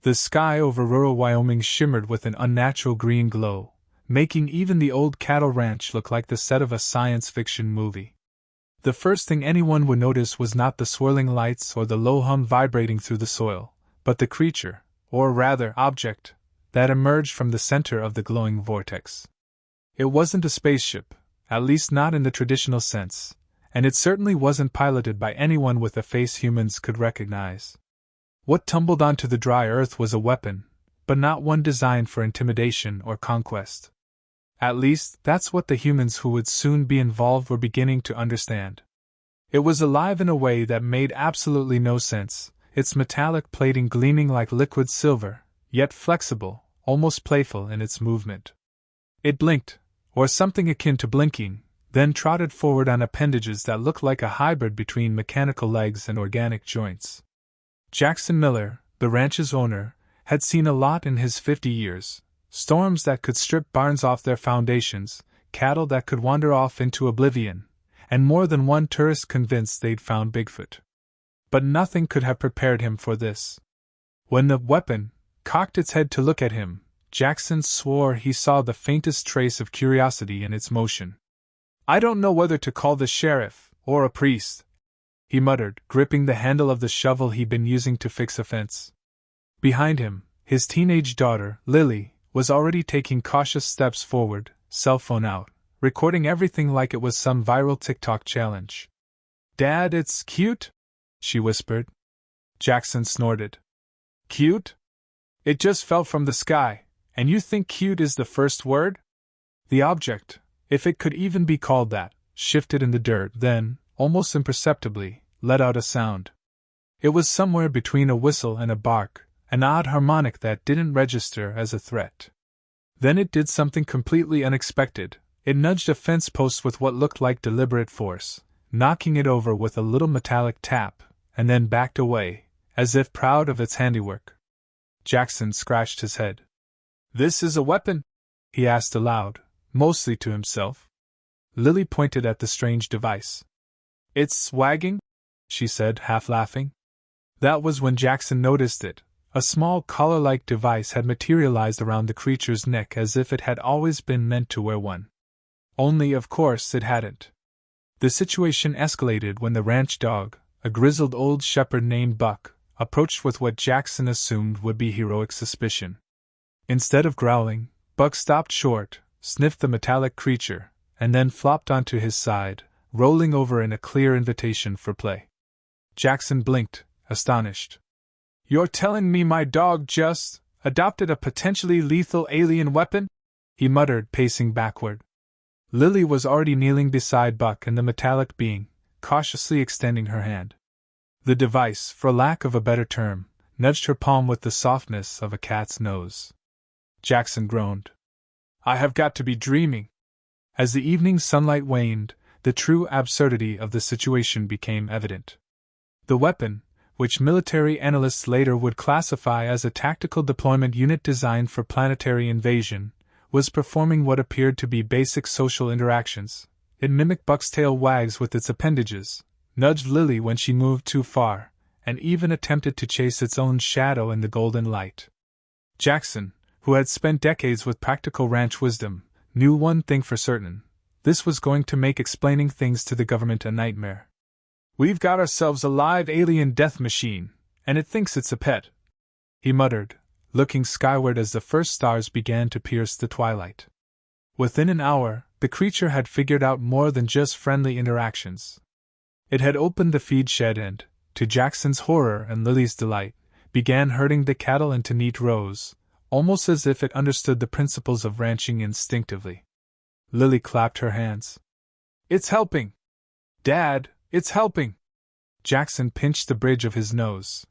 The sky over rural Wyoming shimmered with an unnatural green glow, making even the old cattle ranch look like the set of a science fiction movie. The first thing anyone would notice was not the swirling lights or the low hum vibrating through the soil, but the creature, or rather object, that emerged from the center of the glowing vortex. It wasn't a spaceship, at least not in the traditional sense, and it certainly wasn't piloted by anyone with a face humans could recognize. What tumbled onto the dry earth was a weapon, but not one designed for intimidation or conquest. At least, that's what the humans who would soon be involved were beginning to understand. It was alive in a way that made absolutely no sense, its metallic plating gleaming like liquid silver, yet flexible, almost playful in its movement. It blinked, or something akin to blinking, then trotted forward on appendages that looked like a hybrid between mechanical legs and organic joints. Jackson Miller, the ranch's owner, had seen a lot in his 50 years. Storms that could strip barns off their foundations, cattle that could wander off into oblivion, and more than one tourist convinced they'd found Bigfoot. But nothing could have prepared him for this. When the weapon cocked its head to look at him, Jackson swore he saw the faintest trace of curiosity in its motion. "I don't know whether to call the sheriff, or a priest," he muttered, gripping the handle of the shovel he'd been using to fix a fence. Behind him, his teenage daughter, Lily, was already taking cautious steps forward, cell phone out, recording everything like it was some viral TikTok challenge. "Dad, it's cute," she whispered. Jackson snorted. "Cute? It just fell from the sky, and you think cute is the first word?" The object, if it could even be called that, shifted in the dirt, then, almost imperceptibly, let out a sound. It was somewhere between a whistle and a bark, an odd harmonic that didn't register as a threat. Then it did something completely unexpected. It nudged a fence post with what looked like deliberate force, knocking it over with a little metallic tap, and then backed away, as if proud of its handiwork. Jackson scratched his head. "This is a weapon?" he asked aloud, mostly to himself. Lily pointed at the strange device. "It's wagging?" she said, half laughing. That was when Jackson noticed it. A small collar-like device had materialized around the creature's neck as if it had always been meant to wear one. Only, of course, it hadn't. The situation escalated when the ranch dog, a grizzled old shepherd named Buck, approached with what Jackson assumed would be heroic suspicion. Instead of growling, Buck stopped short, sniffed the metallic creature, and then flopped onto his side, rolling over in a clear invitation for play. Jackson blinked, astonished. "You're telling me my dog just adopted a potentially lethal alien weapon?" he muttered, pacing backward. Lily was already kneeling beside Buck and the metallic being, cautiously extending her hand. The device, for lack of a better term, nudged her palm with the softness of a cat's nose. Jackson groaned. "I have got to be dreaming." As the evening sunlight waned, the true absurdity of the situation became evident. The weapon, which military analysts later would classify as a tactical deployment unit designed for planetary invasion, was performing what appeared to be basic social interactions. It mimicked Buck's tail wags with its appendages, nudged Lily when she moved too far, and even attempted to chase its own shadow in the golden light. Jackson, who had spent decades with practical ranch wisdom, knew one thing for certain: this was going to make explaining things to the government a nightmare. "We've got ourselves a live alien death machine, and it thinks it's a pet," he muttered, looking skyward as the first stars began to pierce the twilight. Within an hour, the creature had figured out more than just friendly interactions. It had opened the feed shed and, to Jackson's horror and Lily's delight, began herding the cattle into neat rows, almost as if it understood the principles of ranching instinctively. Lily clapped her hands. "It's helping! Dad, it's helping!" Jackson pinched the bridge of his nose.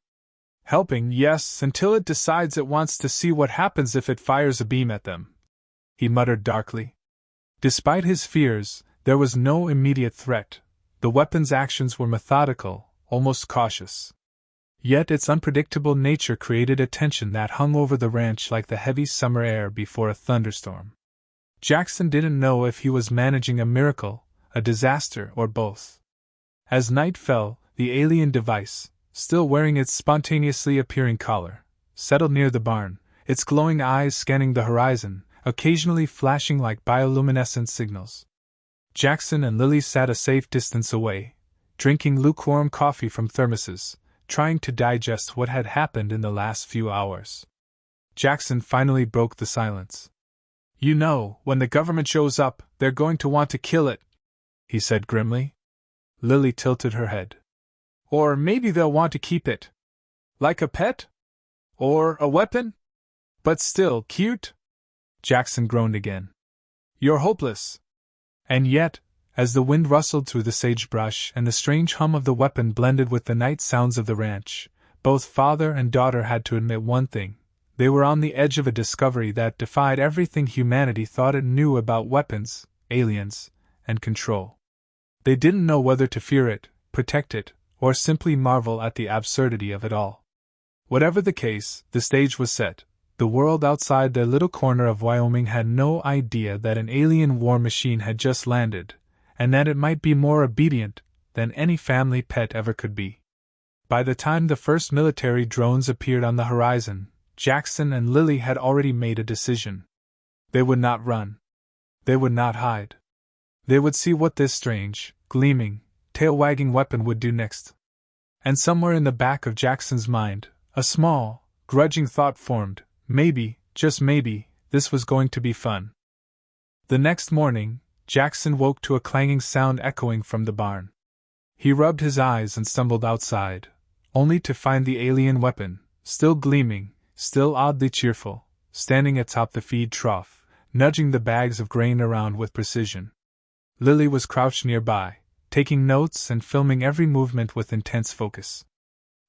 "Helping, yes, until it decides it wants to see what happens if it fires a beam at them," he muttered darkly. Despite his fears, there was no immediate threat. The weapon's actions were methodical, almost cautious. Yet its unpredictable nature created a tension that hung over the ranch like the heavy summer air before a thunderstorm. Jackson didn't know if he was managing a miracle, a disaster, or both. As night fell, the alien device, still wearing its spontaneously appearing collar, settled near the barn, its glowing eyes scanning the horizon, occasionally flashing like bioluminescent signals. Jackson and Lily sat a safe distance away, drinking lukewarm coffee from thermoses, trying to digest what had happened in the last few hours. Jackson finally broke the silence. "You know, when the government shows up, they're going to want to kill it," he said grimly. Lily tilted her head. "Or maybe they'll want to keep it. Like a pet? Or a weapon? But still cute?" Jackson groaned again. "You're hopeless." And yet, as the wind rustled through the sagebrush and the strange hum of the weapon blended with the night sounds of the ranch, both father and daughter had to admit one thing: they were on the edge of a discovery that defied everything humanity thought it knew about weapons, aliens, and control. They didn't know whether to fear it, protect it, or simply marvel at the absurdity of it all. Whatever the case, the stage was set. The world outside their little corner of Wyoming had no idea that an alien war machine had just landed, and that it might be more obedient than any family pet ever could be. By the time the first military drones appeared on the horizon, Jackson and Lily had already made a decision. They would not run. They would not hide. They would see what this strange, gleaming, tail-wagging weapon would do next. And somewhere in the back of Jackson's mind, a small, grudging thought formed: maybe, just maybe, this was going to be fun. The next morning, Jackson woke to a clanging sound echoing from the barn. He rubbed his eyes and stumbled outside, only to find the alien weapon, still gleaming, still oddly cheerful, standing atop the feed trough, nudging the bags of grain around with precision. Lily was crouched nearby, taking notes and filming every movement with intense focus.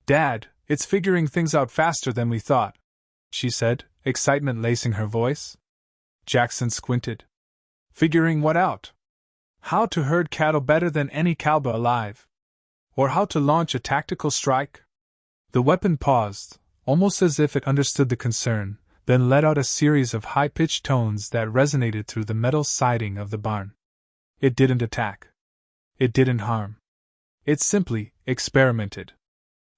"Dad, it's figuring things out faster than we thought," she said, excitement lacing her voice. Jackson squinted. "Figuring what out?" "How to herd cattle better than any cowboy alive. Or how to launch a tactical strike." The weapon paused, almost as if it understood the concern, then let out a series of high-pitched tones that resonated through the metal siding of the barn. It didn't attack. It didn't harm. It simply experimented.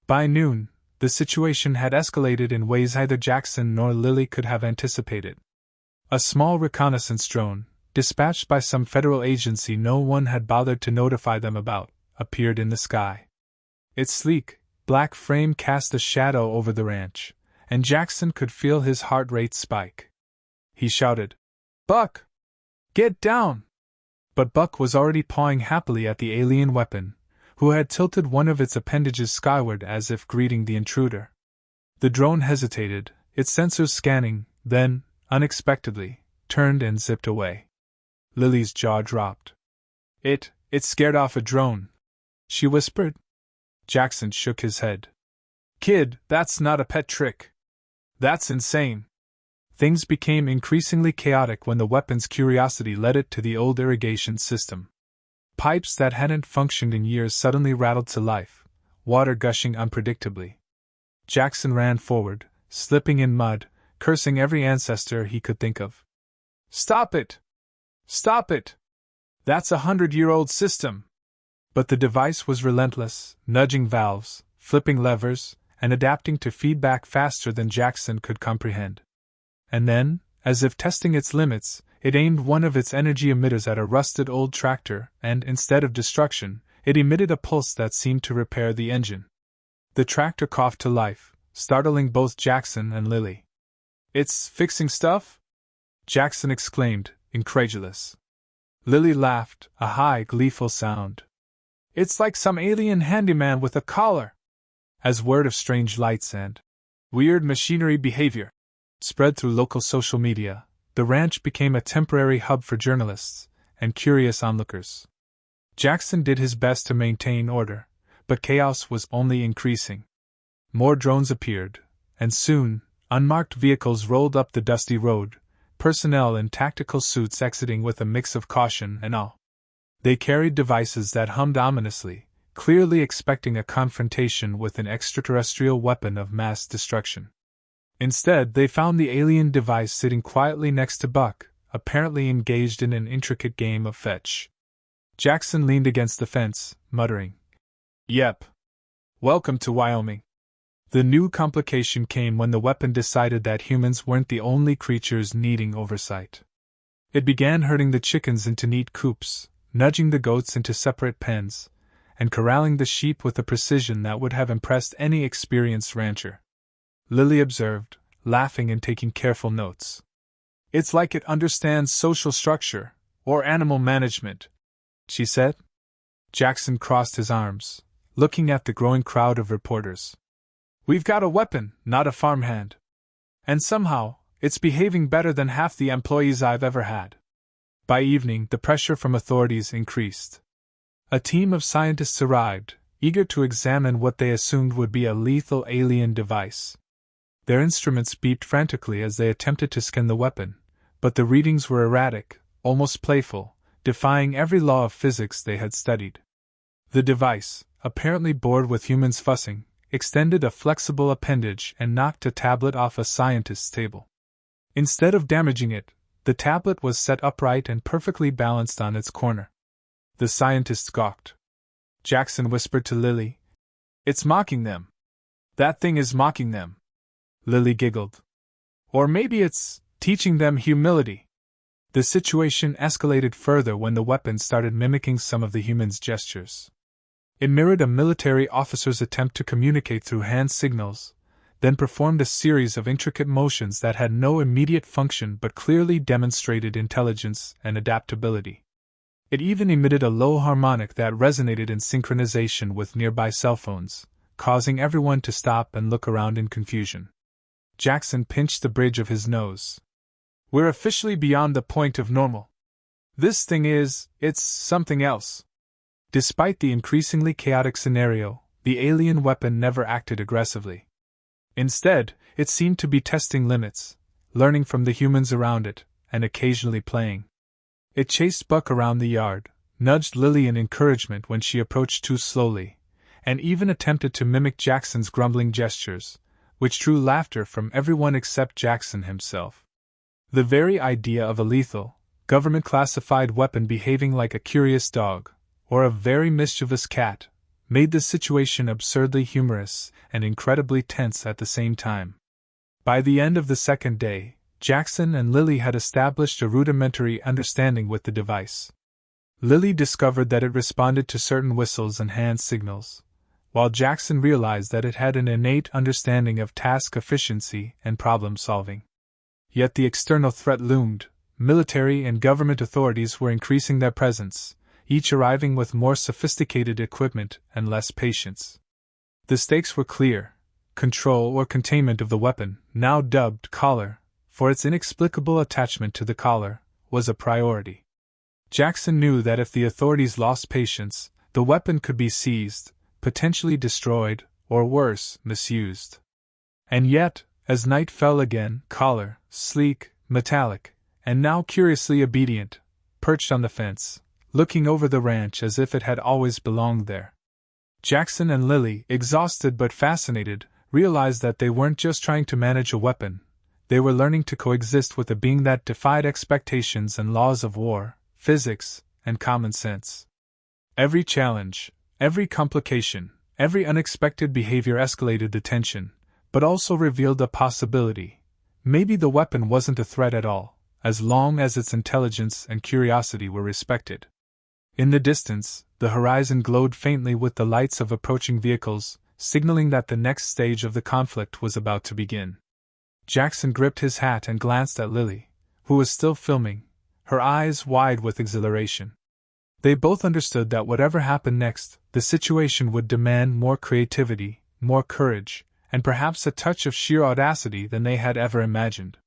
By noon, the situation had escalated in ways neither Jackson nor Lily could have anticipated. A small reconnaissance drone, dispatched by some federal agency no one had bothered to notify them about, appeared in the sky. Its sleek, black frame cast a shadow over the ranch, and Jackson could feel his heart rate spike. He shouted, "Buck! Get down!" But Buck was already pawing happily at the alien weapon, who had tilted one of its appendages skyward as if greeting the intruder. The drone hesitated, its sensors scanning, then, unexpectedly, turned and zipped away. Lily's jaw dropped. It scared off a drone," she whispered. Jackson shook his head. "Kid, that's not a pet trick. That's insane." Things became increasingly chaotic when the weapon's curiosity led it to the old irrigation system. Pipes that hadn't functioned in years suddenly rattled to life, water gushing unpredictably. Jackson ran forward, slipping in mud, cursing every ancestor he could think of. "Stop it! Stop it! That's a 100-year-old system!" But the device was relentless, nudging valves, flipping levers, and adapting to feedback faster than Jackson could comprehend. And then, as if testing its limits, it aimed one of its energy emitters at a rusted old tractor, and instead of destruction, it emitted a pulse that seemed to repair the engine. The tractor coughed to life, startling both Jackson and Lily. "It's fixing stuff?" Jackson exclaimed, incredulous. Lily laughed, a high, gleeful sound. "It's like some alien handyman with a collar." As word of strange lights and weird machinery behavior spread through local social media, the ranch became a temporary hub for journalists and curious onlookers. Jackson did his best to maintain order, but chaos was only increasing. More drones appeared, and soon, unmarked vehicles rolled up the dusty road, personnel in tactical suits exiting with a mix of caution and awe. They carried devices that hummed ominously, clearly expecting a confrontation with an extraterrestrial weapon of mass destruction. Instead, they found the alien device sitting quietly next to Buck, apparently engaged in an intricate game of fetch. Jackson leaned against the fence, muttering, "Yep. Welcome to Wyoming." The new complication came when the weapon decided that humans weren't the only creatures needing oversight. It began herding the chickens into neat coops, nudging the goats into separate pens, and corralling the sheep with a precision that would have impressed any experienced rancher. Lily observed, laughing and taking careful notes. "It's like it understands social structure, or animal management," she said. Jackson crossed his arms, looking at the growing crowd of reporters. "We've got a weapon, not a farmhand. And somehow, it's behaving better than half the employees I've ever had." By evening, the pressure from authorities increased. A team of scientists arrived, eager to examine what they assumed would be a lethal alien device. Their instruments beeped frantically as they attempted to scan the weapon, but the readings were erratic, almost playful, defying every law of physics they had studied. The device, apparently bored with humans fussing, extended a flexible appendage and knocked a tablet off a scientist's table. Instead of damaging it, the tablet was set upright and perfectly balanced on its corner. The scientists gawked. Jackson whispered to Lily, "It's mocking them. That thing is mocking them." Lily giggled. "Or maybe it's teaching them humility." The situation escalated further when the weapon started mimicking some of the humans' gestures. It mirrored a military officer's attempt to communicate through hand signals, then performed a series of intricate motions that had no immediate function but clearly demonstrated intelligence and adaptability. It even emitted a low harmonic that resonated in synchronization with nearby cell phones, causing everyone to stop and look around in confusion. Jackson pinched the bridge of his nose. "We're officially beyond the point of normal. This thing it's something else." Despite the increasingly chaotic scenario, the alien weapon never acted aggressively. Instead, it seemed to be testing limits, learning from the humans around it, and occasionally playing. It chased Buck around the yard, nudged Lily in encouragement when she approached too slowly, and even attempted to mimic Jackson's grumbling gestures, which drew laughter from everyone except Jackson himself. The very idea of a lethal, government-classified weapon behaving like a curious dog, or a very mischievous cat, made the situation absurdly humorous and incredibly tense at the same time. By the end of the second day, Jackson and Lily had established a rudimentary understanding with the device. Lily discovered that it responded to certain whistles and hand signals, while Jackson realized that it had an innate understanding of task efficiency and problem solving. Yet the external threat loomed. Military and government authorities were increasing their presence, each arriving with more sophisticated equipment and less patience. The stakes were clear: control or containment of the weapon, now dubbed collar, for its inexplicable attachment to the collar, was a priority. Jackson knew that if the authorities lost patience, the weapon could be seized, potentially destroyed, or worse, misused. And yet, as night fell again, collar, sleek, metallic, and now curiously obedient, perched on the fence, looking over the ranch as if it had always belonged there. Jackson and Lily, exhausted but fascinated, realized that they weren't just trying to manage a weapon, they were learning to coexist with a being that defied expectations and laws of war, physics, and common sense. Every challenge, every complication, every unexpected behavior escalated the tension, but also revealed a possibility. Maybe the weapon wasn't a threat at all, as long as its intelligence and curiosity were respected. In the distance, the horizon glowed faintly with the lights of approaching vehicles, signaling that the next stage of the conflict was about to begin. Jackson gripped his hat and glanced at Lily, who was still filming, her eyes wide with exhilaration. They both understood that whatever happened next, the situation would demand more creativity, more courage, and perhaps a touch of sheer audacity than they had ever imagined.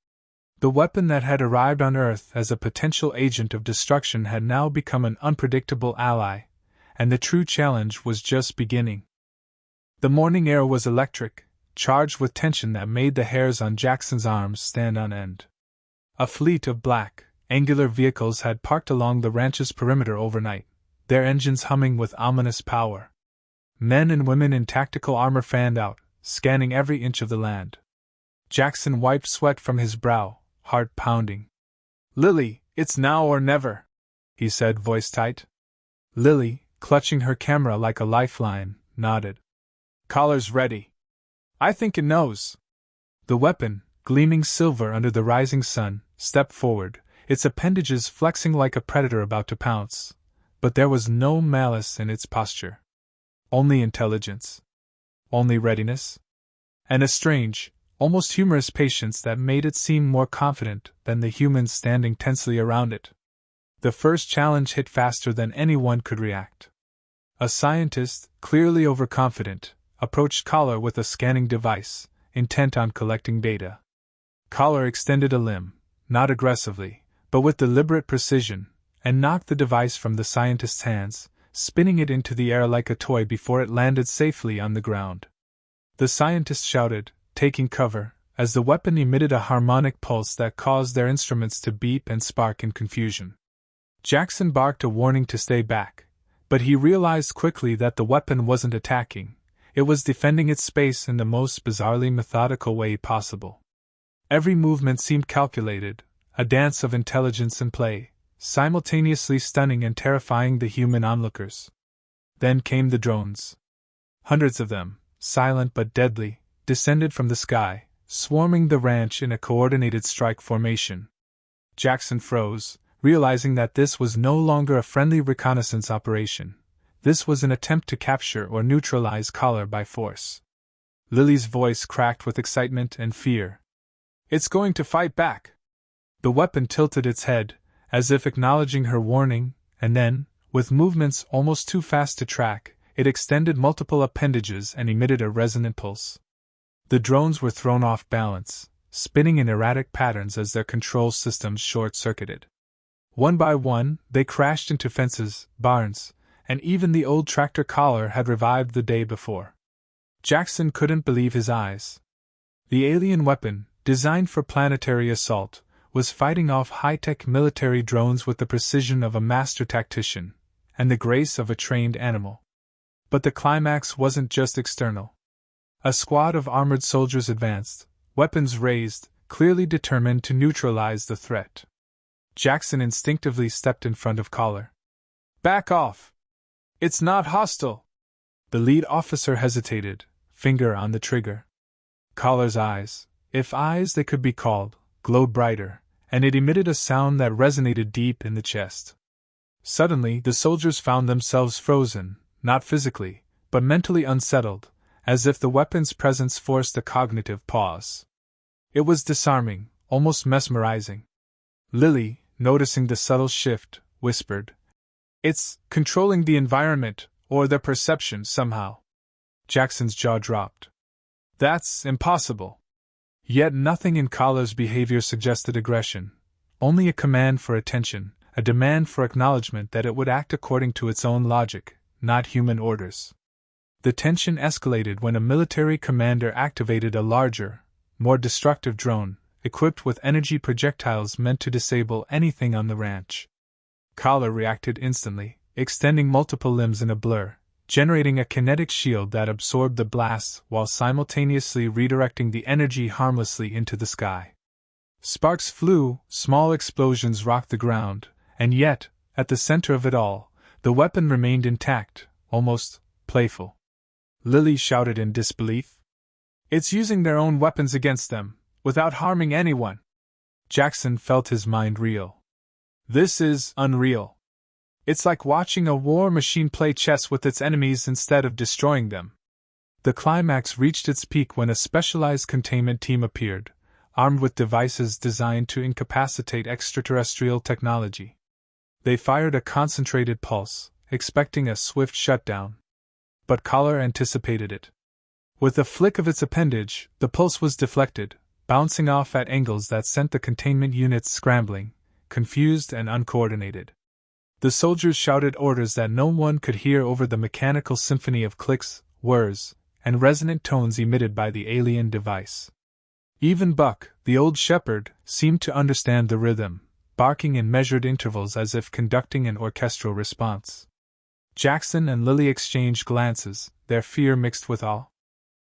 The weapon that had arrived on Earth as a potential agent of destruction had now become an unpredictable ally, and the true challenge was just beginning. The morning air was electric, charged with tension that made the hairs on Jackson's arms stand on end. A fleet of black, angular vehicles had parked along the ranch's perimeter overnight, their engines humming with ominous power. Men and women in tactical armor fanned out, scanning every inch of the land. Jackson wiped sweat from his brow, heart pounding. "Lily, it's now or never," he said, voice tight. Lily, clutching her camera like a lifeline, nodded. "Collar's ready." I think it knows. The weapon, gleaming silver under the rising sun, stepped forward, its appendages flexing like a predator about to pounce. But there was no malice in its posture. Only intelligence. Only readiness. And a strange, almost humorous patience that made it seem more confident than the humans standing tensely around it. The first challenge hit faster than anyone could react. A scientist, clearly overconfident, approached Collar with a scanning device, intent on collecting data. Collar extended a limb, not aggressively, but with deliberate precision, and knocked the device from the scientist's hands, spinning it into the air like a toy before it landed safely on the ground. The scientist shouted, taking cover, as the weapon emitted a harmonic pulse that caused their instruments to beep and spark in confusion. Jackson barked a warning to stay back, but he realized quickly that the weapon wasn't attacking, it was defending its space in the most bizarrely methodical way possible. Every movement seemed calculated, a dance of intelligence and play, simultaneously stunning and terrifying the human onlookers. Then came the drones. Hundreds of them, silent but deadly, descended from the sky, swarming the ranch in a coordinated strike formation. Jackson froze, realizing that this was no longer a friendly reconnaissance operation. This was an attempt to capture or neutralize Collar by force. Lily's voice cracked with excitement and fear. "It's going to fight back!" The weapon tilted its head, as if acknowledging her warning, and then, with movements almost too fast to track, it extended multiple appendages and emitted a resonant pulse. The drones were thrown off balance, spinning in erratic patterns as their control systems short-circuited. One by one, they crashed into fences, barns, and even the old tractor Collar had revived the day before. Jackson couldn't believe his eyes. The alien weapon, designed for planetary assault, was fighting off high-tech military drones with the precision of a master tactician, and the grace of a trained animal. But the climax wasn't just external. A squad of armored soldiers advanced, weapons raised, clearly determined to neutralize the threat. Jackson instinctively stepped in front of Collar. "Back off! It's not hostile!" The lead officer hesitated, finger on the trigger. Collar's eyes, if eyes they could be called, glowed brighter, and it emitted a sound that resonated deep in the chest. Suddenly, the soldiers found themselves frozen, not physically, but mentally unsettled, as if the weapon's presence forced a cognitive pause. It was disarming, almost mesmerizing. Lily, noticing the subtle shift, whispered, "It's controlling the environment, or their perception, somehow." Jackson's jaw dropped. "That's impossible." Yet nothing in Collar's behavior suggested aggression, only a command for attention, a demand for acknowledgement that it would act according to its own logic, not human orders. The tension escalated when a military commander activated a larger, more destructive drone, equipped with energy projectiles meant to disable anything on the ranch. Collar reacted instantly, extending multiple limbs in a blur, generating a kinetic shield that absorbed the blasts while simultaneously redirecting the energy harmlessly into the sky. Sparks flew, small explosions rocked the ground, and yet, at the center of it all, the weapon remained intact, almost playful. Lily shouted in disbelief. "It's using their own weapons against them, without harming anyone." Jackson felt his mind reel. "This is unreal. It's like watching a war machine play chess with its enemies instead of destroying them." The climax reached its peak when a specialized containment team appeared, armed with devices designed to incapacitate extraterrestrial technology. They fired a concentrated pulse, expecting a swift shutdown. But Collar anticipated it. With a flick of its appendage, the pulse was deflected, bouncing off at angles that sent the containment units scrambling, confused and uncoordinated. The soldiers shouted orders that no one could hear over the mechanical symphony of clicks, whirs, and resonant tones emitted by the alien device. Even Buck, the old shepherd, seemed to understand the rhythm, barking in measured intervals as if conducting an orchestral response. Jackson and Lily exchanged glances, their fear mixed with awe.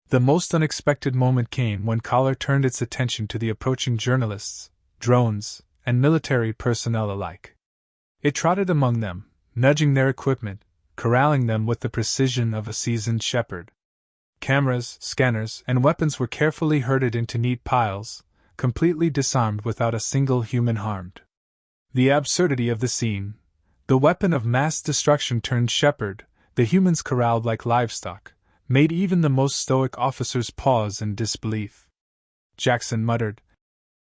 The most unexpected moment came when Collar turned its attention to the approaching journalists, drones, and military personnel alike. It trotted among them, nudging their equipment, corralling them with the precision of a seasoned shepherd. Cameras, scanners, and weapons were carefully herded into neat piles, completely disarmed without a single human harmed. The absurdity of the scene. The weapon of mass destruction turned shepherd, the humans corralled like livestock, made even the most stoic officers pause in disbelief. Jackson muttered,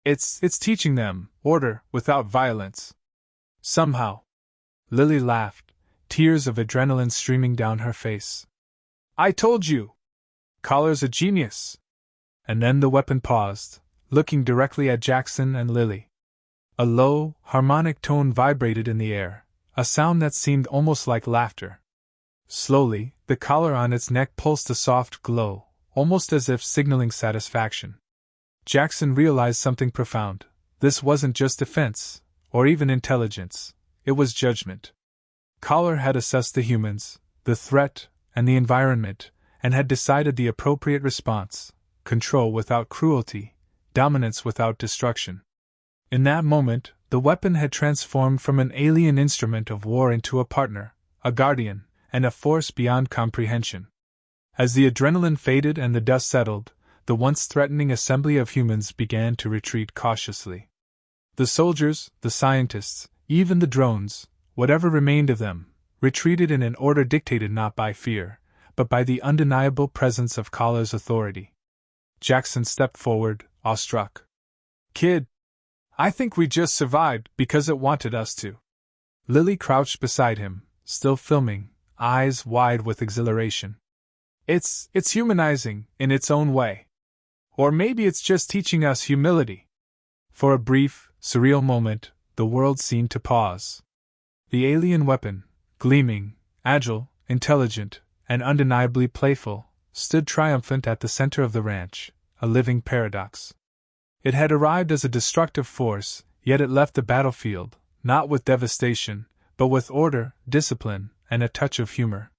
It's teaching them order without violence. Somehow. Lily laughed, tears of adrenaline streaming down her face. I told you! Collar's a genius! And then the weapon paused, looking directly at Jackson and Lily. A low, harmonic tone vibrated in the air, a sound that seemed almost like laughter. Slowly, the collar on its neck pulsed a soft glow, almost as if signaling satisfaction. Jackson realized something profound. This wasn't just defense, or even intelligence, it was judgment. Collar had assessed the humans, the threat, and the environment, and had decided the appropriate response: control without cruelty, dominance without destruction. In that moment, the weapon had transformed from an alien instrument of war into a partner, a guardian, and a force beyond comprehension. As the adrenaline faded and the dust settled, the once threatening assembly of humans began to retreat cautiously. The soldiers, the scientists, even the drones, whatever remained of them, retreated in an order dictated not by fear, but by the undeniable presence of Collar's authority. Jackson stepped forward, awestruck. Kid, I think we just survived because it wanted us to. Lily crouched beside him, still filming, eyes wide with exhilaration. It's humanizing, in its own way. Or maybe it's just teaching us humility. For a brief, surreal moment, the world seemed to pause. The alien weapon, gleaming, agile, intelligent, and undeniably playful, stood triumphant at the center of the ranch, a living paradox. It had arrived as a destructive force, yet it left the battlefield, not with devastation, but with order, discipline, and a touch of humor.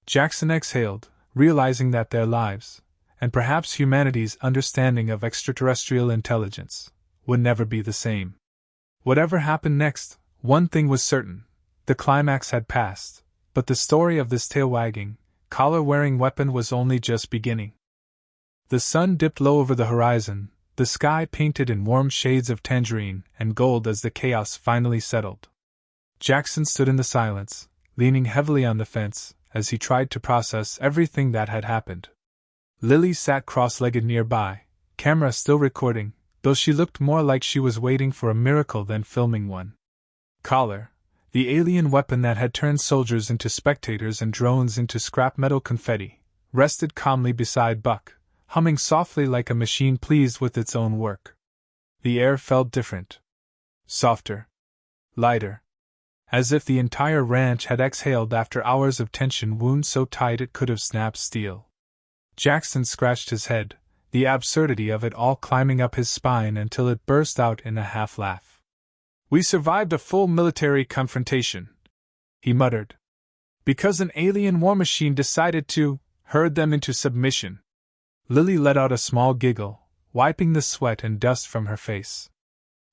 Jackson exhaled, realizing that their lives, and perhaps humanity's understanding of extraterrestrial intelligence, would never be the same. Whatever happened next, one thing was certain: the climax had passed, but the story of this tail-wagging, collar-wearing weapon was only just beginning. The sun dipped low over the horizon, the sky painted in warm shades of tangerine and gold as the chaos finally settled. Jackson stood in the silence, leaning heavily on the fence, as he tried to process everything that had happened. Lily sat cross-legged nearby, camera still recording, though she looked more like she was waiting for a miracle than filming one. Collar, the alien weapon that had turned soldiers into spectators and drones into scrap metal confetti, rested calmly beside Buck, humming softly like a machine pleased with its own work. The air felt different. Softer. Lighter. As if the entire ranch had exhaled after hours of tension wound so tight it could have snapped steel. Jackson scratched his head, the absurdity of it all climbing up his spine until it burst out in a half-laugh. We survived a full military confrontation, he muttered. Because an alien war machine decided to herd them into submission. Lily let out a small giggle, wiping the sweat and dust from her face.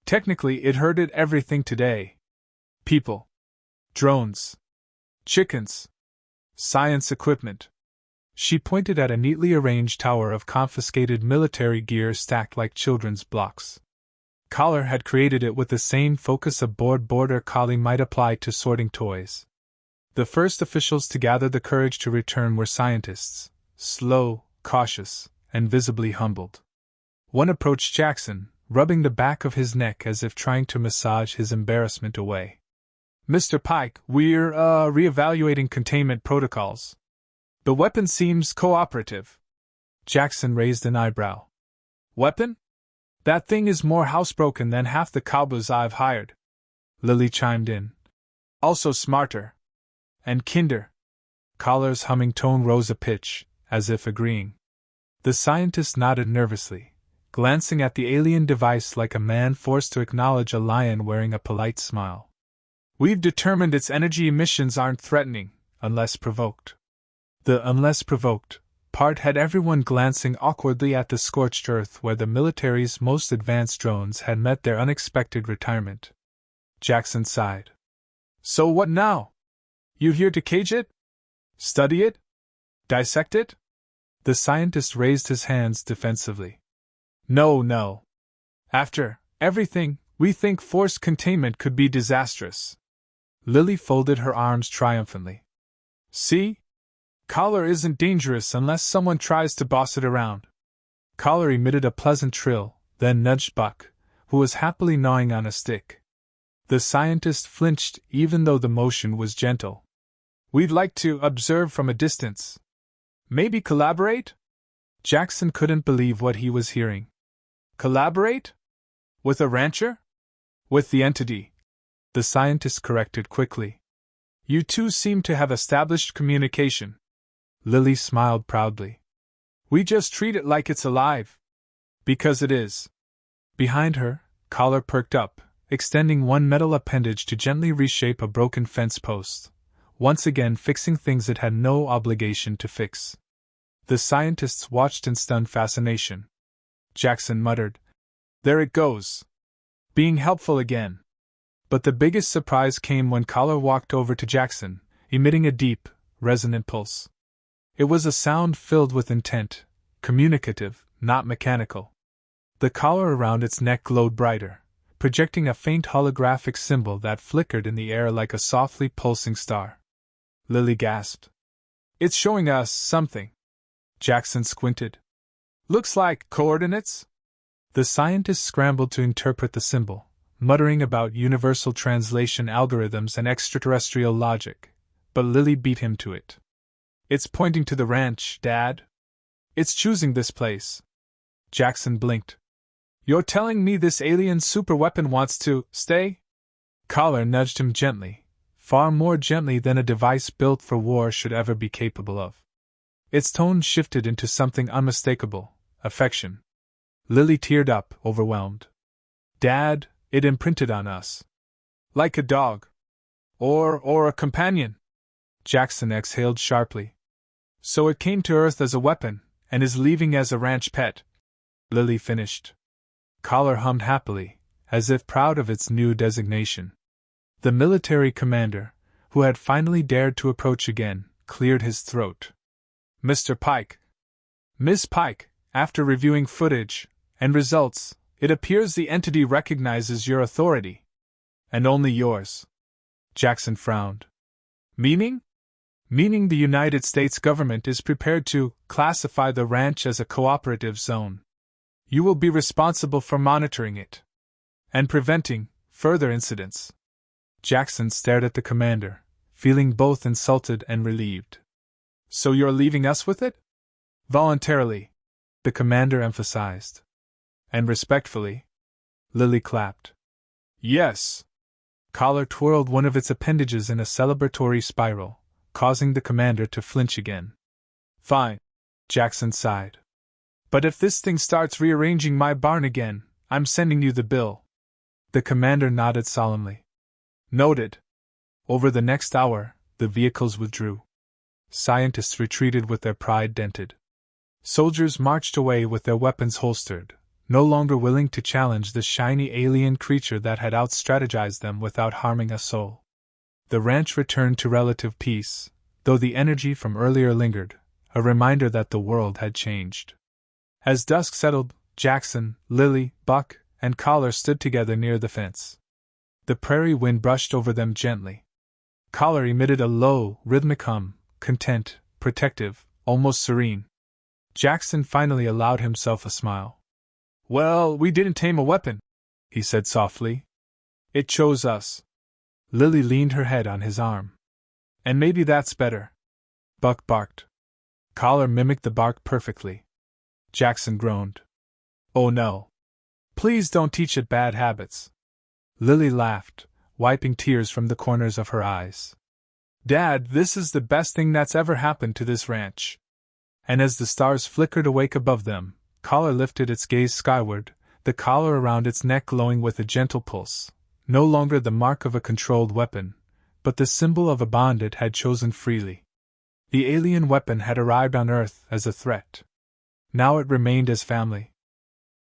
Technically, it herded everything today. People. Drones. Chickens. Science equipment. She pointed at a neatly arranged tower of confiscated military gear stacked like children's blocks. Collar had created it with the same focus a border collie might apply to sorting toys. The first officials to gather the courage to return were scientists, slow, cautious, and visibly humbled. One approached Jackson, rubbing the back of his neck as if trying to massage his embarrassment away. Mr. Pike, we're reevaluating containment protocols. The weapon seems cooperative. Jackson raised an eyebrow. Weapon? That thing is more housebroken than half the cowboys I've hired. Lily chimed in. Also smarter. And kinder. Collar's humming tone rose a pitch, as if agreeing. The scientist nodded nervously, glancing at the alien device like a man forced to acknowledge a lion wearing a polite smile. We've determined its energy emissions aren't threatening, unless provoked. The unless provoked part had everyone glancing awkwardly at the scorched earth where the military's most advanced drones had met their unexpected retirement. Jackson sighed. So what now? You here to cage it? Study it? Dissect it? The scientist raised his hands defensively. No, no. After everything, we think forced containment could be disastrous. Lily folded her arms triumphantly. See? Collar isn't dangerous unless someone tries to boss it around. Collar emitted a pleasant trill, then nudged Buck, who was happily gnawing on a stick. The scientist flinched even though the motion was gentle. We'd like to observe from a distance. Maybe collaborate? Jackson couldn't believe what he was hearing. Collaborate? With a rancher? With the entity, the scientist corrected quickly. You two seem to have established communication. Lily smiled proudly. We just treat it like it's alive. Because it is. Behind her, Collar perked up, extending one metal appendage to gently reshape a broken fence post, once again fixing things it had no obligation to fix. The scientists watched in stunned fascination. Jackson muttered, There it goes. Being helpful again. But the biggest surprise came when Collar walked over to Jackson, emitting a deep, resonant pulse. It was a sound filled with intent, communicative, not mechanical. The collar around its neck glowed brighter, projecting a faint holographic symbol that flickered in the air like a softly pulsing star. Lily gasped. It's showing us something. Jackson squinted. Looks like coordinates? The scientist scrambled to interpret the symbol, muttering about universal translation algorithms and extraterrestrial logic, but Lily beat him to it. It's pointing to the ranch, Dad. It's choosing this place. Jackson blinked. You're telling me this alien superweapon wants to stay? Collar nudged him gently, far more gently than a device built for war should ever be capable of. Its tone shifted into something unmistakable, affection. Lily teared up, overwhelmed. Dad, it imprinted on us. Like a dog. Or a companion. Jackson exhaled sharply. So it came to Earth as a weapon, and is leaving as a ranch pet. Lily finished. Collar hummed happily, as if proud of its new designation. The military commander, who had finally dared to approach again, cleared his throat. Mr. Pike. Miss Pike, after reviewing footage and results, it appears the entity recognizes your authority. And only yours. Jackson frowned. Meaning? Meaning the United States government is prepared to classify the ranch as a cooperative zone. You will be responsible for monitoring it and preventing further incidents. Jackson stared at the commander, feeling both insulted and relieved. So you're leaving us with it? Voluntarily, the commander emphasized. And respectfully? Lily clapped. Yes. Collar twirled one of its appendages in a celebratory spiral, causing the commander to flinch again. Fine. Jackson sighed. But if this thing starts rearranging my barn again, I'm sending you the bill. The commander nodded solemnly. Noted. Over the next hour, the vehicles withdrew. Scientists retreated with their pride dented. Soldiers marched away with their weapons holstered, no longer willing to challenge the shiny alien creature that had outstrategized them without harming a soul. The ranch returned to relative peace, though the energy from earlier lingered, a reminder that the world had changed. As dusk settled, Jackson, Lily, Buck, and Collar stood together near the fence. The prairie wind brushed over them gently. Collar emitted a low, rhythmic hum, content, protective, almost serene. Jackson finally allowed himself a smile. Well, we didn't tame a weapon, he said softly. It chose us. Lily leaned her head on his arm. And maybe that's better. Buck barked. Collar mimicked the bark perfectly. Jackson groaned. Oh no. Please don't teach it bad habits. Lily laughed, wiping tears from the corners of her eyes. Dad, this is the best thing that's ever happened to this ranch. And as the stars flickered awake above them, Collar lifted its gaze skyward, the collar around its neck glowing with a gentle pulse, no longer the mark of a controlled weapon, but the symbol of a bond it had chosen freely. The alien weapon had arrived on Earth as a threat. Now it remained as family.